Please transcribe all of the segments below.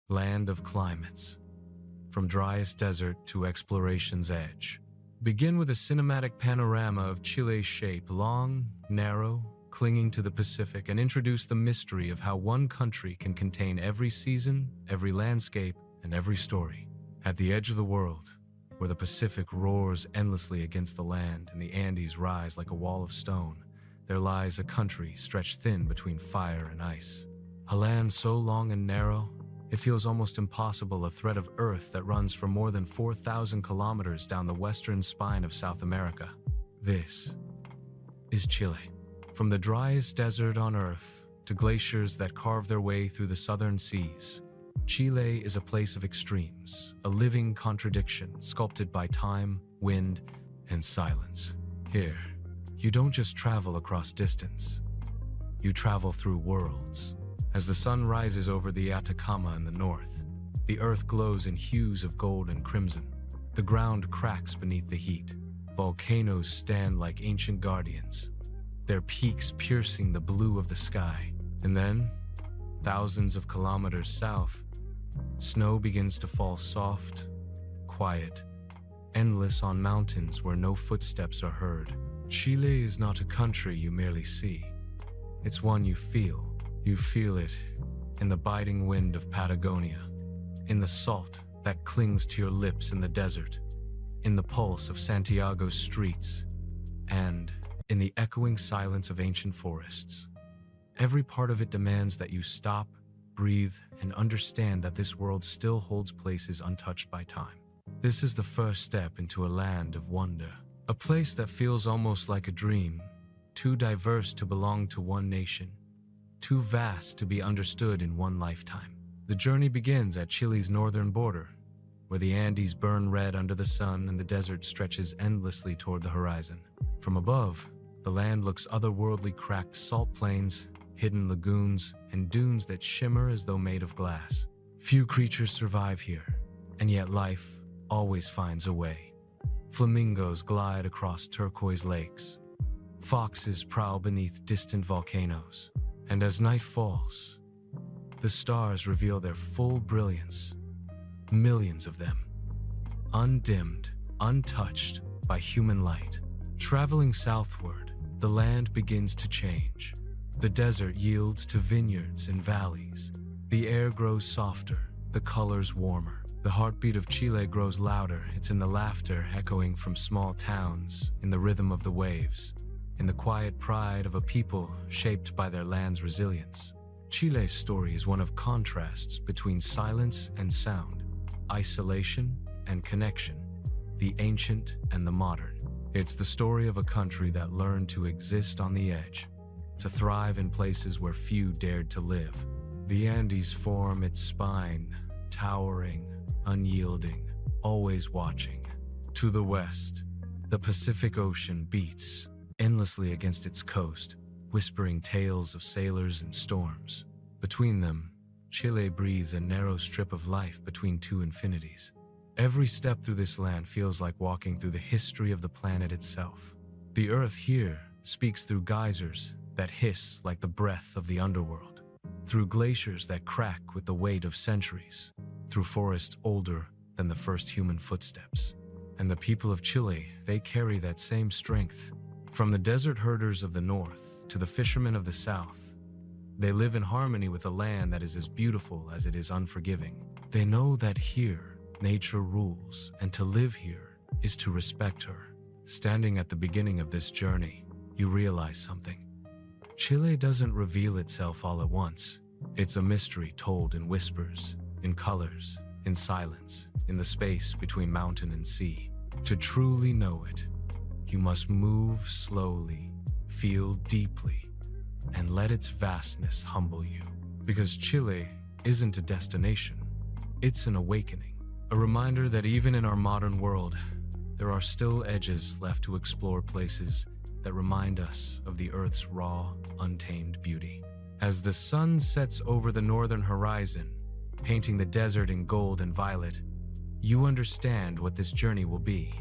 land of climates, from driest desert to exploration's edge. Begin with a cinematic panorama of Chile's shape, long, narrow, clinging to the Pacific, and introduce the mystery of how one country can contain every season, every landscape, and every story. At the edge of the world, where the Pacific roars endlessly against the land and the Andes rise like a wall of stone, there lies a country stretched thin between fire and ice. A land so long and narrow, it feels almost impossible, a thread of earth that runs for more than 4,000 kilometers down the western spine of South America. This is Chile. From the driest desert on earth to glaciers that carve their way through the southern seas, Chile is a place of extremes, a living contradiction sculpted by time, wind, and silence. Here, you don't just travel across distance, you travel through worlds. As the sun rises over the Atacama in the north, the earth glows in hues of gold and crimson. The ground cracks beneath the heat. Volcanoes stand like ancient guardians, their peaks piercing the blue of the sky. And then, thousands of kilometers south, snow begins to fall soft, quiet, endless on mountains where no footsteps are heard. Chile is not a country you merely see. It's one you feel. You feel it in the biting wind of Patagonia, in the salt that clings to your lips in the desert, in the pulse of Santiago's streets, and in the echoing silence of ancient forests. Every part of it demands that you stop, breathe, and understand that this world still holds places untouched by time. This is the first step into a land of wonder, a place that feels almost like a dream, too diverse to belong to one nation, too vast to be understood in one lifetime. The journey begins at Chile's northern border, where the Andes burn red under the sun and the desert stretches endlessly toward the horizon. From above, the land looks otherworldly, cracked salt plains, hidden lagoons, and dunes that shimmer as though made of glass. Few creatures survive here, and yet life always finds a way. Flamingos glide across turquoise lakes. Foxes prowl beneath distant volcanoes. And as night falls, the stars reveal their full brilliance, millions of them, undimmed, untouched by human light. Traveling southward, the land begins to change. The desert yields to vineyards and valleys. The air grows softer, the colors warmer. The heartbeat of Chile grows louder. It's in the laughter echoing from small towns, in the rhythm of the waves, in the quiet pride of a people shaped by their land's resilience. Chile's story is one of contrasts between silence and sound, isolation and connection, the ancient and the modern. It's the story of a country that learned to exist on the edge, to thrive in places where few dared to live. The Andes form its spine, towering, unyielding, always watching. To the west, the Pacific Ocean beats endlessly against its coast, whispering tales of sailors and storms. Between them, Chile breathes a narrow strip of life between two infinities. Every step through this land feels like walking through the history of the planet itself. The earth here speaks through geysers that hiss like the breath of the underworld, through glaciers that crack with the weight of centuries, through forests older than the first human footsteps. And the people of Chile, they carry that same strength. From the desert herders of the north to the fishermen of the south, they live in harmony with a land that is as beautiful as it is unforgiving. They know that here, nature rules, and to live here is to respect her. Standing at the beginning of this journey, you realize something. Chile doesn't reveal itself all at once. It's a mystery told in whispers, in colors, in silence, in the space between mountain and sea. To truly know it, you must move slowly, feel deeply, and let its vastness humble you. Because Chile isn't a destination, it's an awakening. A reminder that even in our modern world, there are still edges left to explore, places that remind us of the Earth's raw, untamed beauty. As the sun sets over the northern horizon, painting the desert in gold and violet, you understand what this journey will be.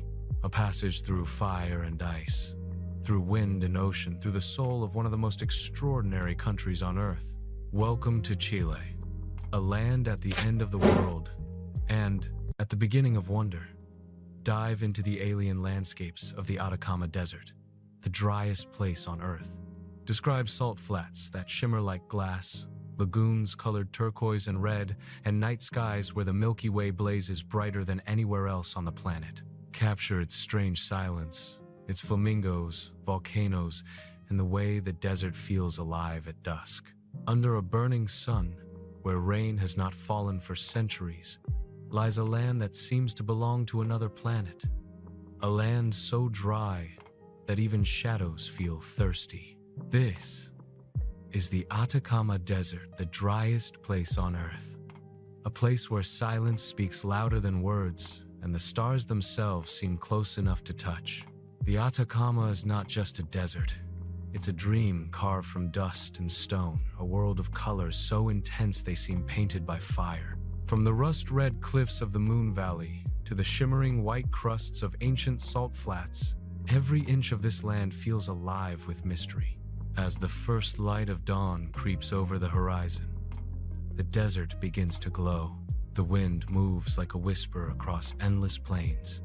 A passage through fire and ice, through wind and ocean, through the soul of one of the most extraordinary countries on Earth. Welcome to Chile, a land at the end of the world, and at the beginning of wonder. Dive into the alien landscapes of the Atacama Desert, the driest place on Earth. Describe salt flats that shimmer like glass, lagoons colored turquoise and red, and night skies where the Milky Way blazes brighter than anywhere else on the planet. Capture its strange silence, its flamingos, volcanoes, and the way the desert feels alive at dusk. Under a burning sun, where rain has not fallen for centuries, lies a land that seems to belong to another planet. A land so dry that even shadows feel thirsty. This is the Atacama Desert, the driest place on Earth. A place where silence speaks louder than words, and the stars themselves seem close enough to touch. The Atacama is not just a desert. It's a dream carved from dust and stone, a world of colors so intense they seem painted by fire. From the rust-red cliffs of the Moon Valley to the shimmering white crusts of ancient salt flats, every inch of this land feels alive with mystery. As the first light of dawn creeps over the horizon, the desert begins to glow. The wind moves like a whisper across endless plains,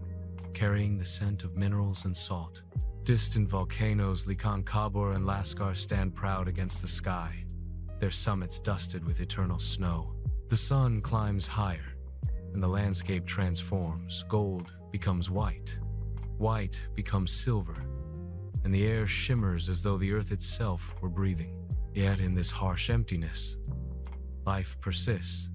carrying the scent of minerals and salt. Distant volcanoes Licancabur and Lascar stand proud against the sky, their summits dusted with eternal snow. The sun climbs higher, and the landscape transforms. Gold becomes white, white becomes silver, and the air shimmers as though the earth itself were breathing. Yet in this harsh emptiness, life persists.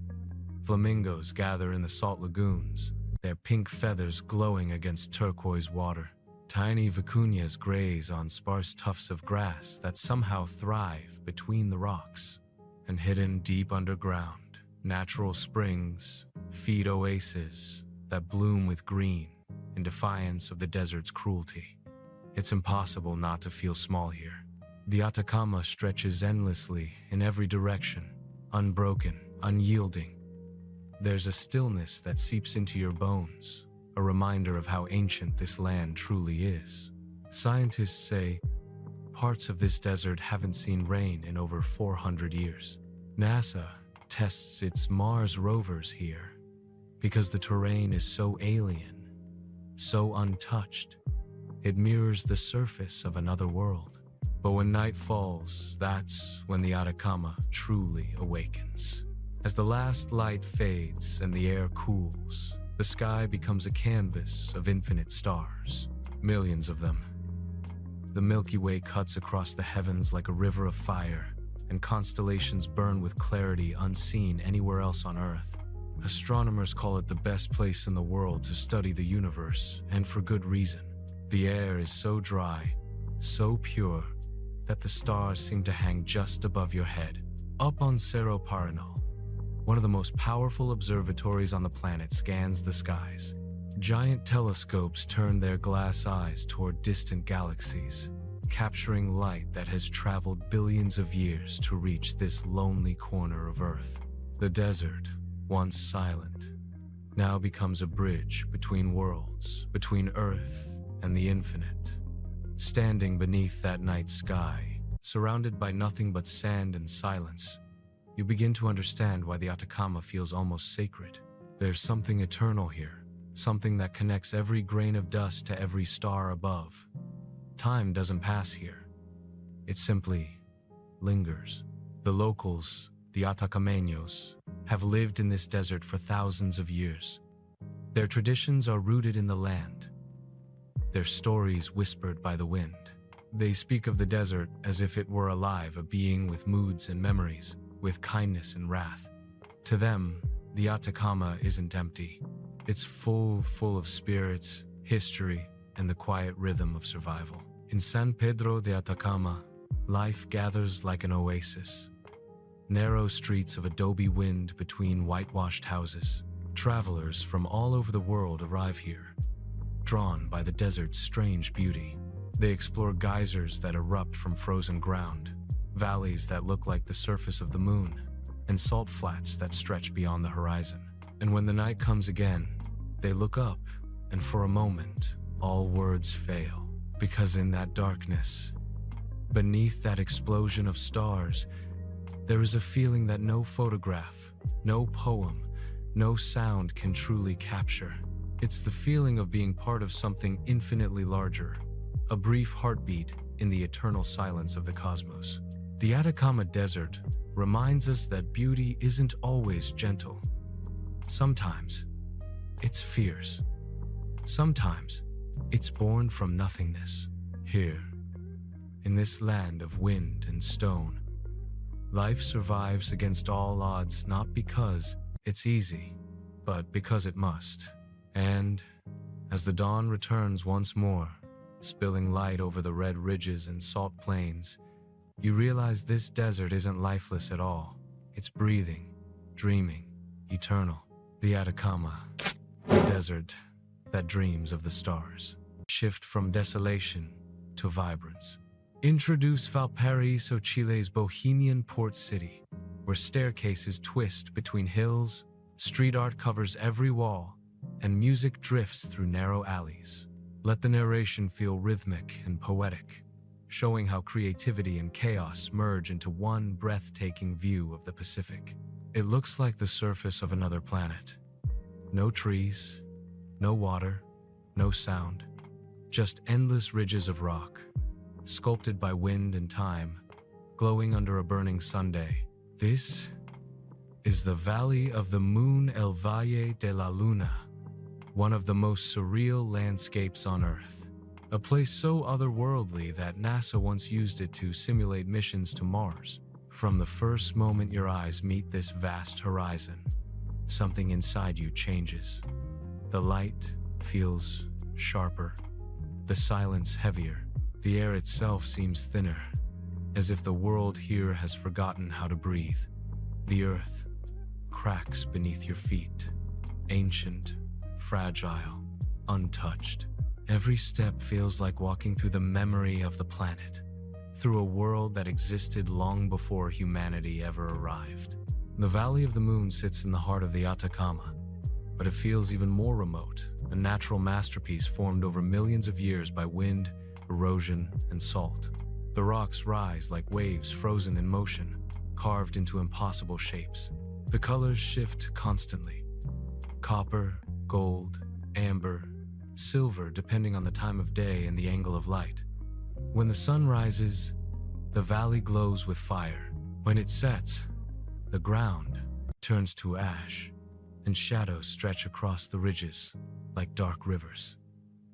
Flamingos gather in the salt lagoons, their pink feathers glowing against turquoise water. Tiny vicuñas graze on sparse tufts of grass that somehow thrive between the rocks. And hidden deep underground, natural springs feed oases that bloom with green in defiance of the desert's cruelty. It's impossible not to feel small here. The Atacama stretches endlessly in every direction, unbroken, unyielding. There's a stillness that seeps into your bones, a reminder of how ancient this land truly is. Scientists say parts of this desert haven't seen rain in over 400 years. NASA tests its Mars rovers here because the terrain is so alien, so untouched. It mirrors the surface of another world. But when night falls, that's when the Atacama truly awakens. As the last light fades and the air cools, the sky becomes a canvas of infinite stars, millions of them. The Milky Way cuts across the heavens like a river of fire, and constellations burn with clarity unseen anywhere else on Earth. Astronomers call it the best place in the world to study the universe, and for good reason. The air is so dry, so pure, that the stars seem to hang just above your head. Up on Cerro Paranal, one of the most powerful observatories on the planet scans the skies. Giant telescopes turn their glass eyes toward distant galaxies, capturing light that has traveled billions of years to reach this lonely corner of Earth. The desert, once silent, now becomes a bridge between worlds, between Earth and the infinite. Standing beneath that night sky, surrounded by nothing but sand and silence, you begin to understand why the Atacama feels almost sacred. There's something eternal here, something that connects every grain of dust to every star above. Time doesn't pass here. It simply lingers. The locals, the Atacameños, have lived in this desert for thousands of years. Their traditions are rooted in the land, their stories whispered by the wind. They speak of the desert as if it were alive, a being with moods and memories, with kindness and wrath. To them, the Atacama isn't empty. It's full of spirits, history, and the quiet rhythm of survival. In San Pedro de Atacama, life gathers like an oasis. Narrow streets of adobe wind between whitewashed houses. Travelers from all over the world arrive here, drawn by the desert's strange beauty. They explore geysers that erupt from frozen ground, valleys that look like the surface of the moon, and salt flats that stretch beyond the horizon. And when the night comes again, they look up, and for a moment, all words fail. Because in that darkness, beneath that explosion of stars, there is a feeling that no photograph, no poem, no sound can truly capture. It's the feeling of being part of something infinitely larger, a brief heartbeat in the eternal silence of the cosmos. The Atacama Desert reminds us that beauty isn't always gentle. Sometimes it's fierce. Sometimes it's born from nothingness. Here, in this land of wind and stone, life survives against all odds, not because it's easy, but because it must. And as the dawn returns once more, spilling light over the red ridges and salt plains, you realize this desert isn't lifeless at all. It's breathing, dreaming, eternal. The Atacama, the desert that dreams of the stars. Shift from desolation to vibrance. Introduce Valparaíso, Chile's bohemian port city, where staircases twist between hills, street art covers every wall, and music drifts through narrow alleys. Let the narration feel rhythmic and poetic, showing how creativity and chaos merge into one breathtaking view of the Pacific. It looks like the surface of another planet. No trees, no water, no sound, just endless ridges of rock, sculpted by wind and time, glowing under a burning Sunday. This is the Valley of the Moon, El Valle de la Luna, one of the most surreal landscapes on Earth. A place so otherworldly that NASA once used it to simulate missions to Mars. From the first moment your eyes meet this vast horizon, something inside you changes. The light feels sharper, the silence heavier, the air itself seems thinner, as if the world here has forgotten how to breathe. The earth cracks beneath your feet, ancient, fragile, untouched. Every step feels like walking through the memory of the planet, through a world that existed long before humanity ever arrived. The Valley of the Moon sits in the heart of the Atacama, but it feels even more remote, a natural masterpiece formed over millions of years by wind, erosion, and salt. The rocks rise like waves frozen in motion, carved into impossible shapes. The colors shift constantly: copper, gold, amber, silver, depending on the time of day and the angle of light. When the sun rises, the valley glows with fire. When it sets, the ground turns to ash, and shadows stretch across the ridges like dark rivers.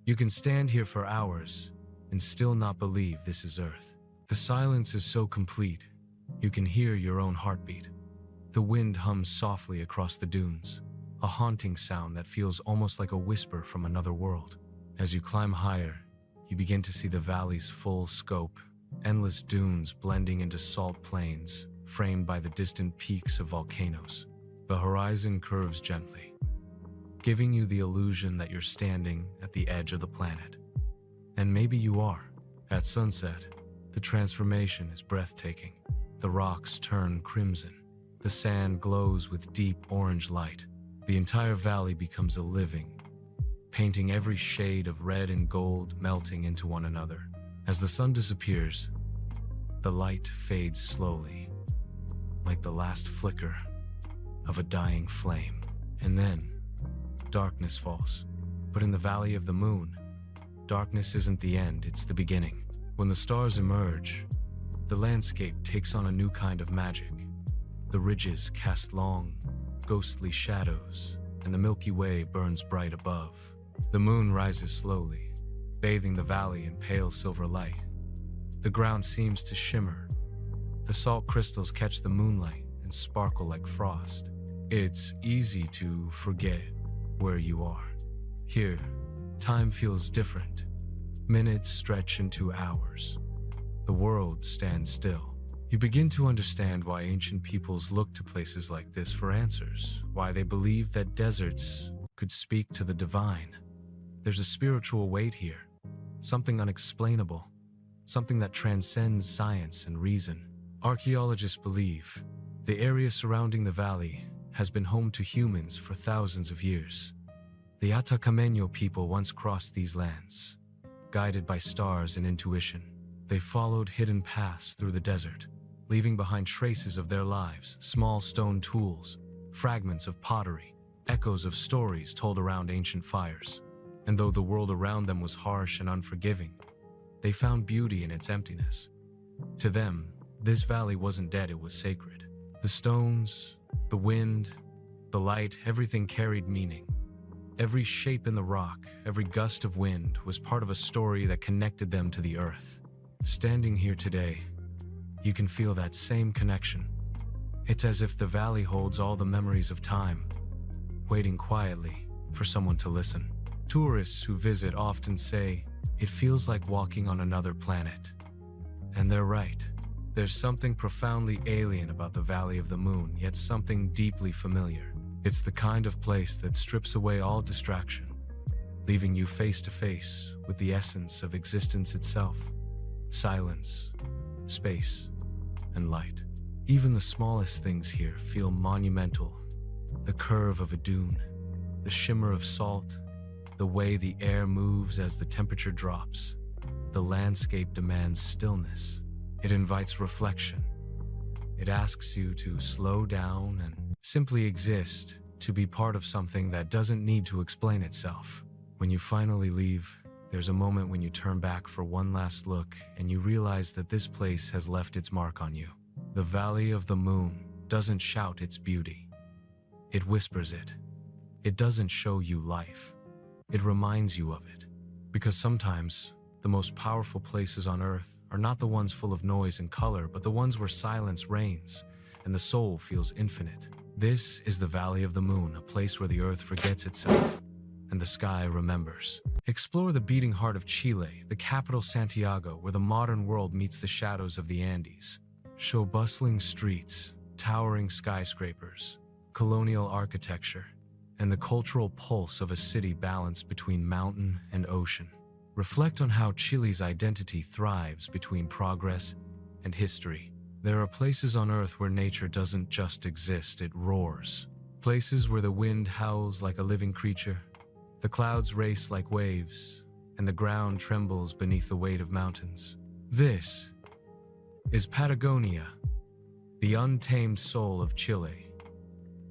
You can stand here for hours and still not believe this is Earth. The silence is so complete, you can hear your own heartbeat. The wind hums softly across the dunes, a haunting sound that feels almost like a whisper from another world. As you climb higher, you begin to see the valley's full scope, endless dunes blending into salt plains, framed by the distant peaks of volcanoes. The horizon curves gently, giving you the illusion that you're standing at the edge of the planet. And maybe you are. At sunset, the transformation is breathtaking. The rocks turn crimson. The sand glows with deep orange light. The entire valley becomes a living, painting every shade of red and gold melting into one another. As the sun disappears, the light fades slowly, like the last flicker of a dying flame. And then, darkness falls. But in the Valley of the Moon, darkness isn't the end, it's the beginning. When the stars emerge, the landscape takes on a new kind of magic. The ridges cast long, ghostly shadows, and the Milky Way burns bright above. The moon rises slowly, bathing the valley in pale silver light. The ground seems to shimmer. The salt crystals catch the moonlight and sparkle like frost. It's easy to forget where you are. Here, time feels different. Minutes stretch into hours. The world stands still. You begin to understand why ancient peoples looked to places like this for answers, why they believed that deserts could speak to the divine. There's a spiritual weight here, something unexplainable, something that transcends science and reason. Archaeologists believe the area surrounding the valley has been home to humans for thousands of years. The Atacama people once crossed these lands, guided by stars and intuition. They followed hidden paths through the desert, leaving behind traces of their lives, small stone tools, fragments of pottery, echoes of stories told around ancient fires. And though the world around them was harsh and unforgiving, they found beauty in its emptiness. To them, this valley wasn't dead, it was sacred. The stones, the wind, the light, everything carried meaning. Every shape in the rock, every gust of wind was part of a story that connected them to the earth. Standing here today, you can feel that same connection. It's as if the valley holds all the memories of time, waiting quietly for someone to listen. Tourists who visit often say, it feels like walking on another planet. And they're right. There's something profoundly alien about the Valley of the Moon, yet something deeply familiar. It's the kind of place that strips away all distraction, leaving you face to face with the essence of existence itself. Silence, space, and light. Even the smallest things here feel monumental. The curve of a dune, the shimmer of salt, the way the air moves as the temperature drops. The landscape demands stillness. It invites reflection. It asks you to slow down and simply exist, to be part of something that doesn't need to explain itself. When you finally leave, there's a moment when you turn back for one last look and you realize that this place has left its mark on you. The Valley of the Moon doesn't shout its beauty. It whispers it. It doesn't show you life. It reminds you of it. Because sometimes, the most powerful places on Earth are not the ones full of noise and color, but the ones where silence reigns and the soul feels infinite. This is the Valley of the Moon, a place where the Earth forgets itself and the sky remembers. Explore the beating heart of Chile, the capital Santiago, where the modern world meets the shadows of the Andes. Show bustling streets, towering skyscrapers, colonial architecture, and the cultural pulse of a city balanced between mountain and ocean. Reflect on how Chile's identity thrives between progress and history. There are places on Earth where nature doesn't just exist, it roars. Places where the wind howls like a living creature, the clouds race like waves, and the ground trembles beneath the weight of mountains. This is Patagonia, the untamed soul of Chile,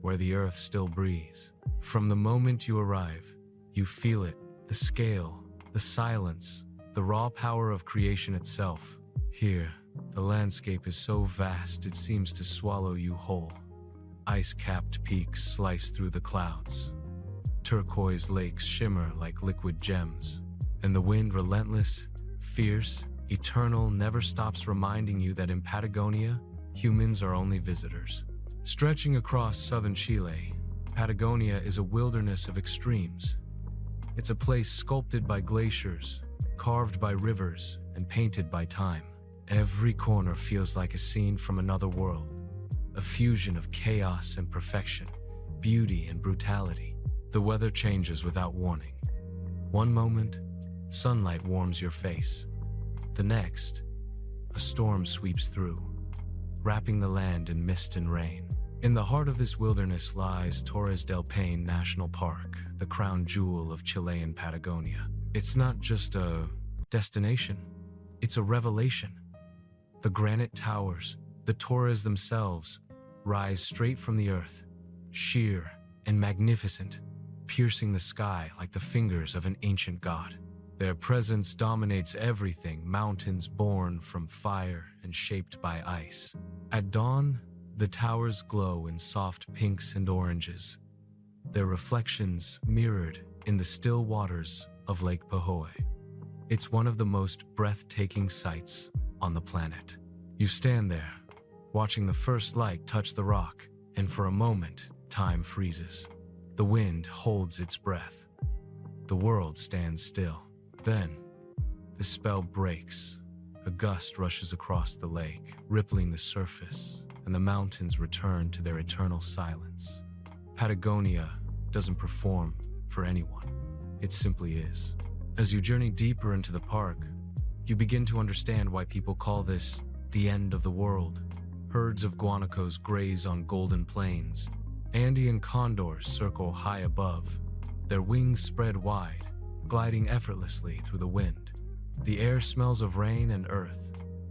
where the Earth still breathes. From the moment you arrive, you feel it, the scale, the silence, the raw power of creation itself. Here, the landscape is so vast it seems to swallow you whole. Ice-capped peaks slice through the clouds. Turquoise lakes shimmer like liquid gems. And the wind, relentless, fierce, eternal, never stops reminding you that in Patagonia, humans are only visitors. Stretching across southern Chile, Patagonia is a wilderness of extremes. It's a place sculpted by glaciers, carved by rivers, and painted by time. Every corner feels like a scene from another world, a fusion of chaos and perfection, beauty and brutality. The weather changes without warning. One moment, sunlight warms your face. The next, a storm sweeps through, wrapping the land in mist and rain. In the heart of this wilderness lies Torres del Paine National Park, the crown jewel of Chilean Patagonia. It's not just a destination, it's a revelation. The granite towers, the Torres themselves, rise straight from the earth, sheer and magnificent, piercing the sky like the fingers of an ancient god. Their presence dominates everything, mountains born from fire and shaped by ice. At dawn, the towers glow in soft pinks and oranges, their reflections mirrored in the still waters of Lake Pohoe. It's one of the most breathtaking sights on the planet. You stand there, watching the first light touch the rock, and for a moment, time freezes. The wind holds its breath. The world stands still. Then, the spell breaks. A gust rushes across the lake, rippling the surface, and the mountains return to their eternal silence. Patagonia doesn't perform for anyone. It simply is. As you journey deeper into the park, you begin to understand why people call this the end of the world. Herds of guanacos graze on golden plains. Andean condors circle high above, their wings spread wide, gliding effortlessly through the wind. The air smells of rain and earth,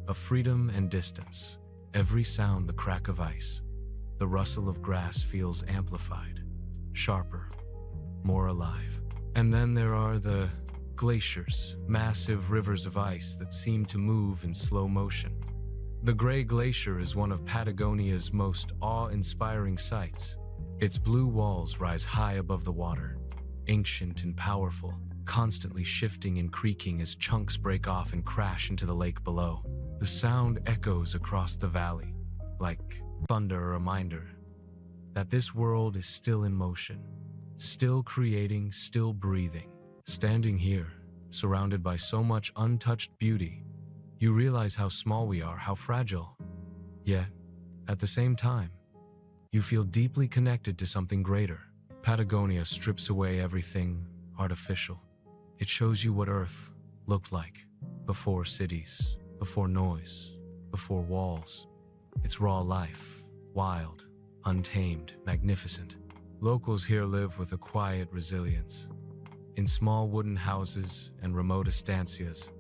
of freedom and distance. Every sound the crack of ice, The rustle of grass feels amplified, sharper, more alive. And then there are the glaciers, massive rivers of ice that seem to move in slow motion. The Gray Glacier is one of Patagonia's most awe-inspiring sights. Its blue walls rise high above the water, ancient and powerful, constantly shifting and creaking as chunks break off and crash into the lake below. The sound echoes across the valley, like thunder, a reminder that this world is still in motion, still creating, still breathing. Standing here, surrounded by so much untouched beauty, you realize how small we are, how fragile. Yet, at the same time, you feel deeply connected to something greater. Patagonia strips away everything artificial. It shows you what Earth looked like before cities, before noise, before walls. It's raw life, wild, untamed, magnificent. Locals here live with a quiet resilience. In small wooden houses and remote estancias,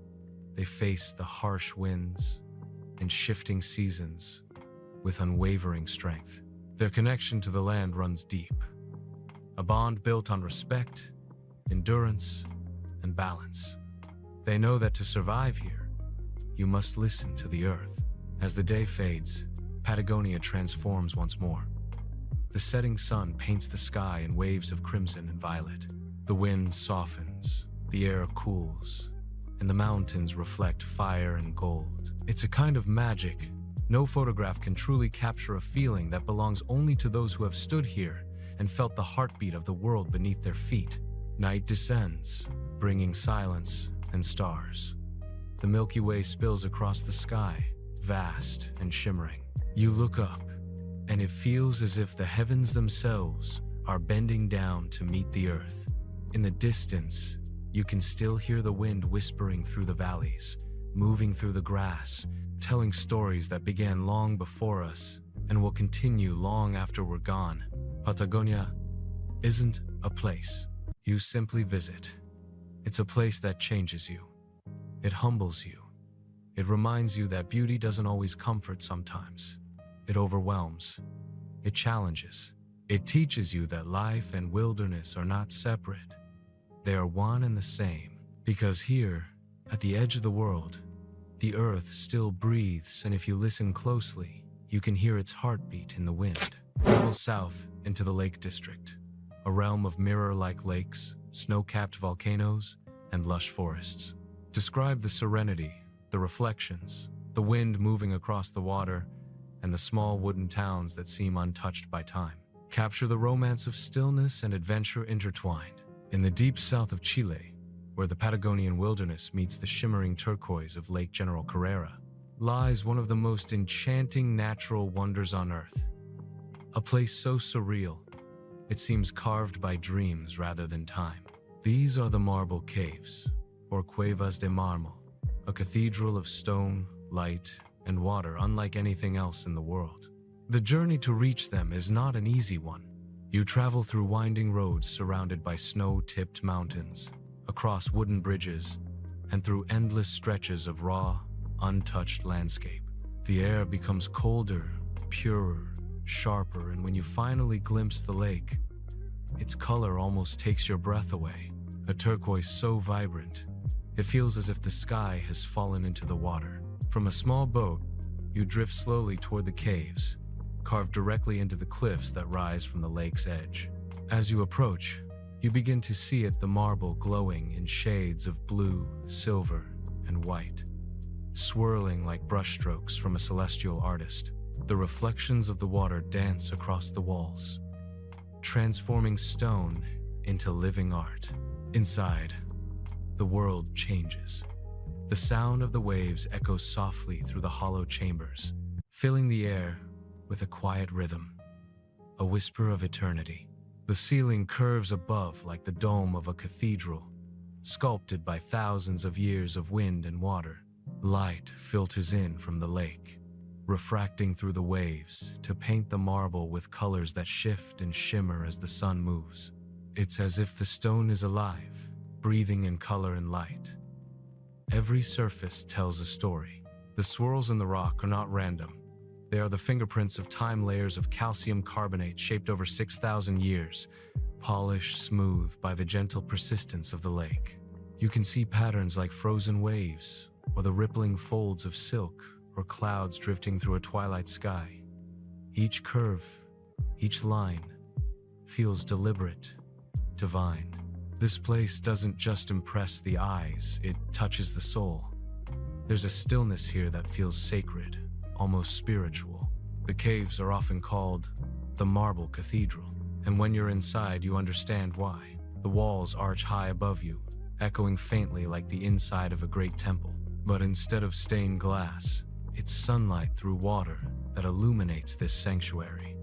they face the harsh winds and shifting seasons with unwavering strength. Their connection to the land runs deep, a bond built on respect, endurance, and balance. They know that to survive here, you must listen to the earth. As the day fades, Patagonia transforms once more. The setting sun paints the sky in waves of crimson and violet. The wind softens, the air cools, and the mountains reflect fire and gold. It's a kind of magic. No photograph can truly capture a feeling that belongs only to those who have stood here and felt the heartbeat of the world beneath their feet. Night descends, bringing silence and stars. The Milky Way spills across the sky, vast and shimmering. You look up, and it feels as if the heavens themselves are bending down to meet the earth. In the distance, you can still hear the wind whispering through the valleys, moving through the grass, telling stories that began long before us and will continue long after we're gone. Patagonia isn't a place you simply visit. It's a place that changes you. It humbles you. It reminds you that beauty doesn't always comfort sometimes. It overwhelms. It challenges. It teaches you that life and wilderness are not separate. They are one and the same. Because here, at the edge of the world, the earth still breathes, and if you listen closely, you can hear its heartbeat in the wind. Travel south into the Lake District, a realm of mirror-like lakes, snow-capped volcanoes, and lush forests. Describe the serenity, the reflections, the wind moving across the water, and the small wooden towns that seem untouched by time. Capture the romance of stillness and adventure intertwined. In the deep south of Chile, where the Patagonian wilderness meets the shimmering turquoise of Lake General Carrera, lies one of the most enchanting natural wonders on Earth. A place so surreal, it seems carved by dreams rather than time. These are the Marble Caves, or Cuevas de Mármol, a cathedral of stone, light, and water unlike anything else in the world. The journey to reach them is not an easy one. You travel through winding roads surrounded by snow-tipped mountains, across wooden bridges, and through endless stretches of raw, untouched landscape. The air becomes colder, purer, sharper, and when you finally glimpse the lake, its color almost takes your breath away. A turquoise so vibrant, it feels as if the sky has fallen into the water. From a small boat, you drift slowly toward the caves, carved directly into the cliffs that rise from the lake's edge. As you approach, you begin to see the marble glowing in shades of blue, silver, and white, swirling like brushstrokes from a celestial artist. The reflections of the water dance across the walls, transforming stone into living art. Inside, the world changes. The sound of the waves echoes softly through the hollow chambers, filling the air with a quiet rhythm, a whisper of eternity. The ceiling curves above like the dome of a cathedral, sculpted by thousands of years of wind and water. Light filters in from the lake, refracting through the waves to paint the marble with colors that shift and shimmer as the sun moves. It's as if the stone is alive, breathing in color and light. Every surface tells a story. The swirls in the rock are not random. They are the fingerprints of time, layers of calcium carbonate shaped over 6,000 years, polished smooth by the gentle persistence of the lake. You can see patterns like frozen waves, or the rippling folds of silk, or clouds drifting through a twilight sky. Each curve, each line, feels deliberate, divine. This place doesn't just impress the eyes, it touches the soul. There's a stillness here that feels sacred, almost spiritual. The caves are often called the Marble Cathedral, and when you're inside, you understand why. The walls arch high above you, echoing faintly like the inside of a great temple. But instead of stained glass, it's sunlight through water that illuminates this sanctuary.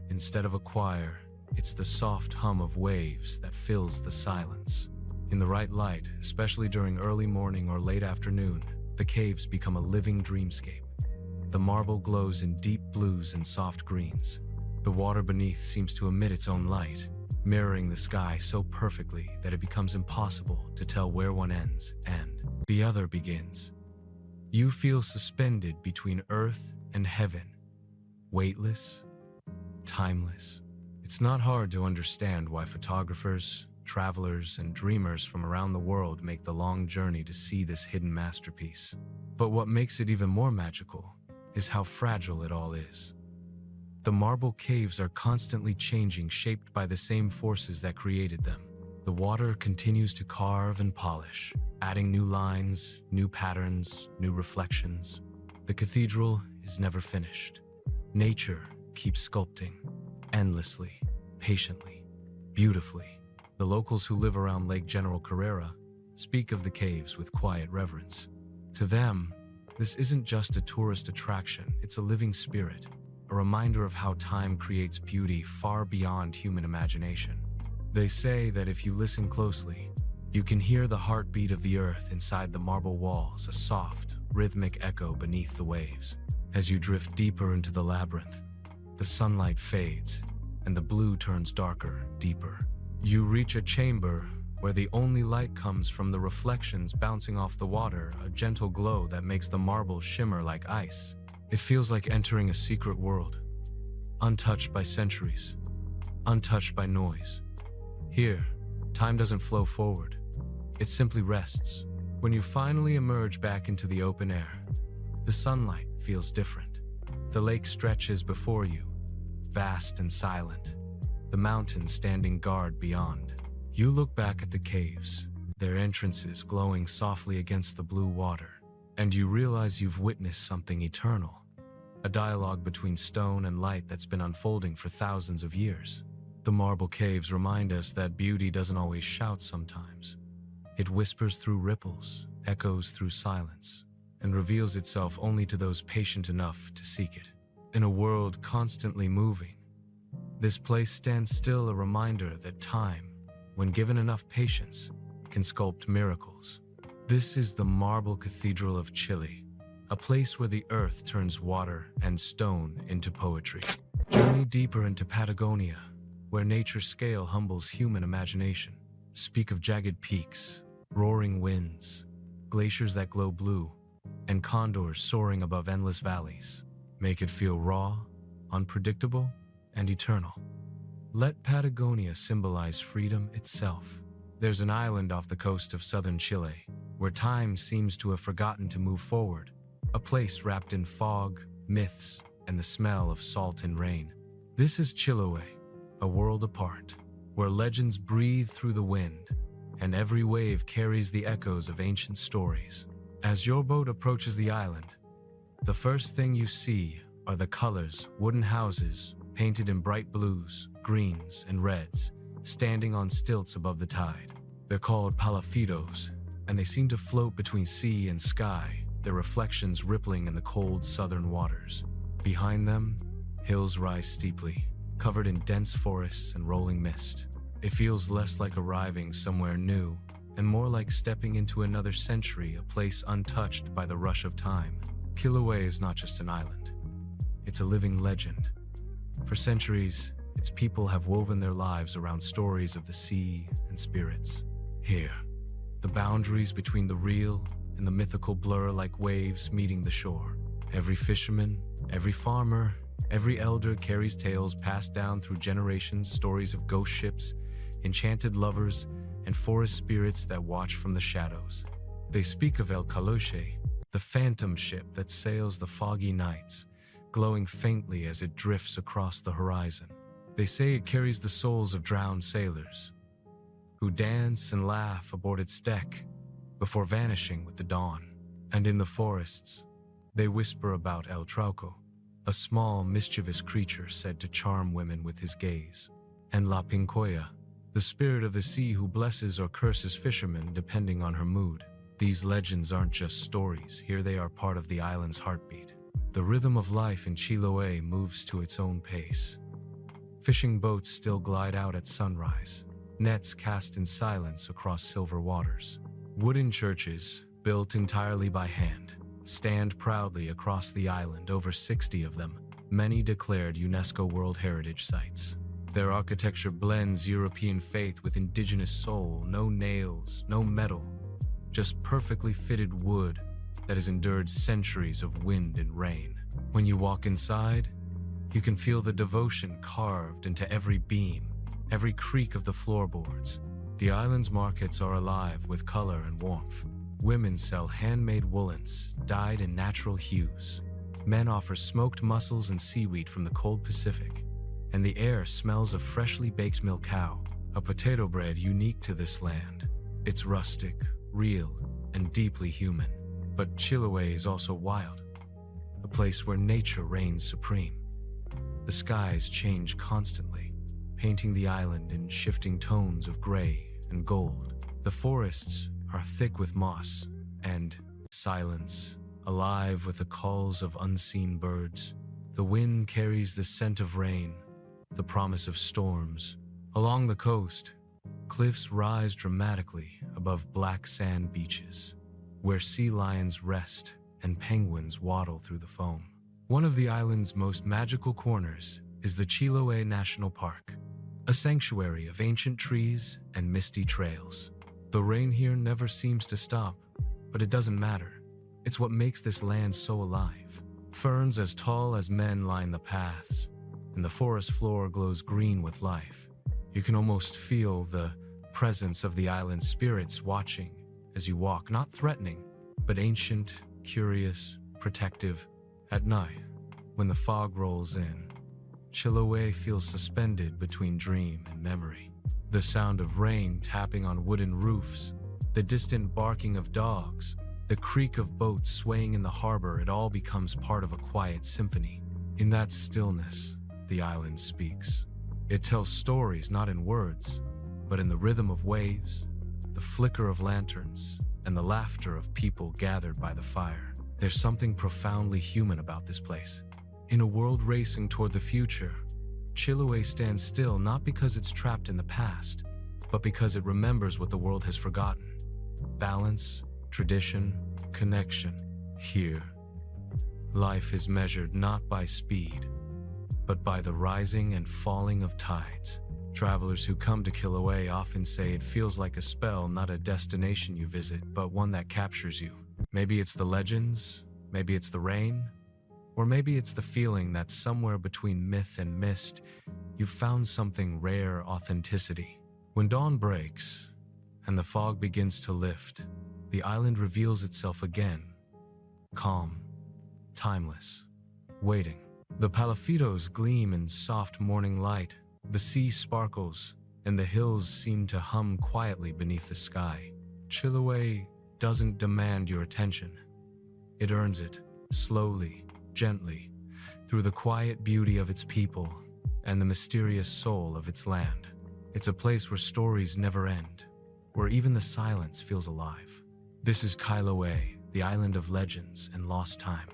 Instead of a choir, it's the soft hum of waves that fills the silence. In the right light, especially during early morning or late afternoon, the caves become a living dreamscape. The marble glows in deep blues and soft greens. The water beneath seems to emit its own light, mirroring the sky so perfectly that it becomes impossible to tell where one ends and the other begins. You feel suspended between earth and heaven, weightless, timeless. It's not hard to understand why photographers, travelers, and dreamers from around the world make the long journey to see this hidden masterpiece. But what makes it even more magical is how fragile it all is. The marble caves are constantly changing, shaped by the same forces that created them. The water continues to carve and polish, adding new lines, new patterns, new reflections. The cathedral is never finished. Nature keeps sculpting, endlessly, patiently, beautifully. The locals who live around Lake General Carrera speak of the caves with quiet reverence. To them, this isn't just a tourist attraction, it's a living spirit, a reminder of how time creates beauty far beyond human imagination. They say that if you listen closely, you can hear the heartbeat of the earth inside the marble walls, a soft, rhythmic echo beneath the waves. As you drift deeper into the labyrinth, the sunlight fades, and the blue turns darker, deeper. You reach a chamber where the only light comes from the reflections bouncing off the water, a gentle glow that makes the marble shimmer like ice. It feels like entering a secret world, untouched by centuries, untouched by noise. Here, time doesn't flow forward, it simply rests. When you finally emerge back into the open air, the sunlight feels different. The lake stretches before you, vast and silent, the mountains standing guard beyond. You look back at the caves, their entrances glowing softly against the blue water, and you realize you've witnessed something eternal, a dialogue between stone and light that's been unfolding for thousands of years. The marble caves remind us that beauty doesn't always shout sometimes. It whispers through ripples, echoes through silence, and reveals itself only to those patient enough to seek it. In a world constantly moving, this place stands still, a reminder that time, when given enough patience, can sculpt miracles. This is the Marble Cathedral of Chile, a place where the earth turns water and stone into poetry. Journey deeper into Patagonia, where nature's scale humbles human imagination. Speak of jagged peaks, roaring winds, glaciers that glow blue, and condors soaring above endless valleys. Make it feel raw, unpredictable, and eternal. Let Patagonia symbolize freedom itself. There's an island off the coast of southern Chile, where time seems to have forgotten to move forward, a place wrapped in fog, myths, and the smell of salt and rain. This is Chiloé, a world apart, where legends breathe through the wind, and every wave carries the echoes of ancient stories. As your boat approaches the island, the first thing you see are the colors, wooden houses, painted in bright blues, greens, and reds, standing on stilts above the tide. They're called palafitos, and they seem to float between sea and sky, their reflections rippling in the cold southern waters. Behind them, hills rise steeply, covered in dense forests and rolling mist. It feels less like arriving somewhere new, and more like stepping into another century, a place untouched by the rush of time. Chiloé is not just an island. It's a living legend. For centuries, its people have woven their lives around stories of the sea and spirits. Here, the boundaries between the real and the mythical blur like waves meeting the shore. Every fisherman, every farmer, every elder carries tales passed down through generations, stories of ghost ships, enchanted lovers, and forest spirits that watch from the shadows. They speak of El Caloche, the phantom ship that sails the foggy nights, glowing faintly as it drifts across the horizon. They say it carries the souls of drowned sailors, who dance and laugh aboard its deck before vanishing with the dawn. And in the forests, they whisper about El Trauco, a small, mischievous creature said to charm women with his gaze, and La Pincoya, the spirit of the sea who blesses or curses fishermen depending on her mood. These legends aren't just stories, here they are part of the island's heartbeat. The rhythm of life in Chiloé moves to its own pace. Fishing boats still glide out at sunrise, nets cast in silence across silver waters. Wooden churches, built entirely by hand, stand proudly across the island, over 60 of them, many declared UNESCO World Heritage Sites. Their architecture blends European faith with indigenous soul, no nails, no metal, just perfectly fitted wood that has endured centuries of wind and rain. When you walk inside, you can feel the devotion carved into every beam, every creak of the floorboards. The island's markets are alive with color and warmth. Women sell handmade woolens, dyed in natural hues. Men offer smoked mussels and seaweed from the cold Pacific. And the air smells of freshly baked milcao, a potato bread unique to this land. It's rustic, real, and deeply human. But Chiloé is also wild, a place where nature reigns supreme. The skies change constantly, painting the island in shifting tones of gray and gold. The forests are thick with moss and silence, alive with the calls of unseen birds. The wind carries the scent of rain, the promise of storms. Along the coast, cliffs rise dramatically above black sand beaches, where sea lions rest and penguins waddle through the foam. One of the island's most magical corners is the Chiloé National Park, a sanctuary of ancient trees and misty trails. The rain here never seems to stop, but it doesn't matter. It's what makes this land so alive. Ferns as tall as men line the paths, and the forest floor glows green with life. You can almost feel the presence of the island's spirits watching as you walk, not threatening, but ancient, curious, protective. At night, when the fog rolls in, Chiloé feels suspended between dream and memory. The sound of rain tapping on wooden roofs, the distant barking of dogs, the creak of boats swaying in the harbor, it all becomes part of a quiet symphony. In that stillness, the island speaks. It tells stories not in words, but in the rhythm of waves, the flicker of lanterns, and the laughter of people gathered by the fire. There's something profoundly human about this place. In a world racing toward the future, Chiloé stands still not because it's trapped in the past, but because it remembers what the world has forgotten. Balance, tradition, connection. Here, life is measured not by speed, but by the rising and falling of tides. Travelers who come to Chiloé often say it feels like a spell, not a destination you visit, but one that captures you. Maybe it's the legends, maybe it's the rain, or maybe it's the feeling that somewhere between myth and mist, you've found something rare: authenticity. When dawn breaks and the fog begins to lift, the island reveals itself again, calm, timeless, waiting. The palafitos gleam in soft morning light, the sea sparkles, and the hills seem to hum quietly beneath the sky. Chiloé doesn't demand your attention. It earns it, slowly, gently, through the quiet beauty of its people and the mysterious soul of its land. It's a place where stories never end, where even the silence feels alive. This is Chiloé, the island of legends and lost time,